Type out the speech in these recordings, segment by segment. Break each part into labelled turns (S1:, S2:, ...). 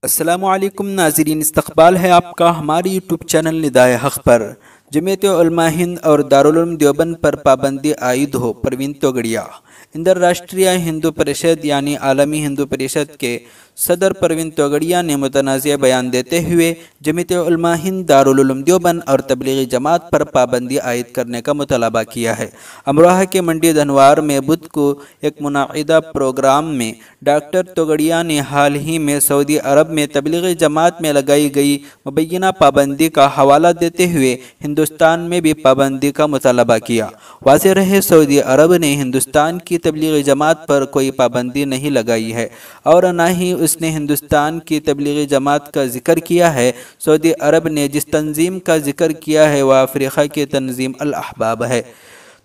S1: السلام علیکم ناظرین، استقبال ہے آپ کا ہماری یوٹیوب چینل ندائے حق پر۔ جمعیت علماء ہند اور دارالعلوم دیوبند پر پابندی عائد ہو، پروین توگڑیا۔ اندر راشٹریہ ہندو پریشد یعنی عالمی ہندو پریشد کے صدر پروین توگڑیا نے متنازع بیان دیتے ہوئے جمعیت علماء ہند، دارالعلوم دیوبند اور تبلیغی جماعت پر پابندی عائد کرنے کا مطالبہ کیا ہے۔ امروہہ کے منڈی دھنوار میں بدھ کو ایک منعقدہ پروگرام میں ڈاکٹر توگڑیا نے حال ہی میں سعودی عرب میں تبلیغی جماعت میں لگائی گئی مبینہ پابندی کا حوالہ دیتے ہوئے ہندوستان میں بھی پابندی کا مطالبہ کیا۔ واضح رہے، سعودی عرب نے ہندوستان کی تبلیغی جماعت پر کوئی پابندی نہیں لگائی ہے اور نہ ہی اس نے ہندوستان کی تبلیغی جماعت کا ذکر کیا ہے۔ سعودی عرب نے جس تنظیم کا ذکر کیا ہے وہ افریقہ کی تنظیم الاحباب ہے۔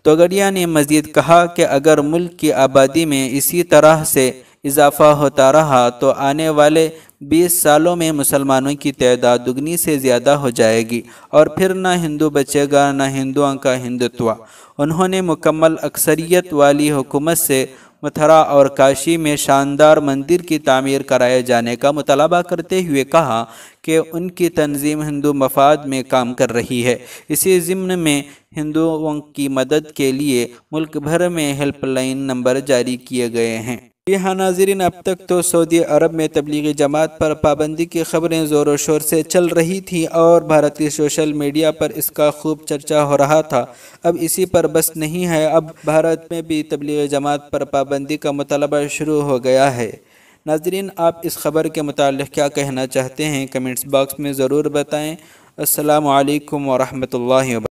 S1: توگڑیا نے مزید کہا کہ اگر ملک کی آبادی میں اسی طرح سے اضافہ ہوتا رہا تو آنے والے 20 سالوں میں مسلمانوں کی تعداد دگنی سے زیادہ ہو جائے گی اور پھر نہ ہندو بچے گا نہ ہندوؤں کا ہندتوا۔ انہوں نے مکمل اکثریت والی حکومت سے متھرا اور کاشی میں شاندار مندر کی تعمیر کرائے جانے کا مطالبہ کرتے ہوئے کہا کہ ان کی تنظیم ہندو مفاد میں کام کر رہی ہے۔ اسی ضمن میں ہندوؤں کی مدد کے لیے ملک بھر میں ہیلپ لائن نمبر جاری کیے گئے ہیں۔ جی ہاں ناظرین، اب تک تو سعودی عرب میں تبلیغی جماعت پر پابندی کی خبریں زور و شور سے چل رہی تھیں اور بھارتی سوشل میڈیا پر اس کا خوب چرچا ہو رہا تھا۔ اب اسی پر بس نہیں ہے، اب بھارت میں بھی تبلیغی جماعت پر پابندی کا مطالبہ شروع ہو گیا ہے۔ ناظرین، آپ اس خبر کے متعلق کیا کہنا چاہتے ہیں؟ کمنٹس باکس میں ضرور بتائیں۔ السلام علیکم ورحمۃ اللہ وبرکاتہ۔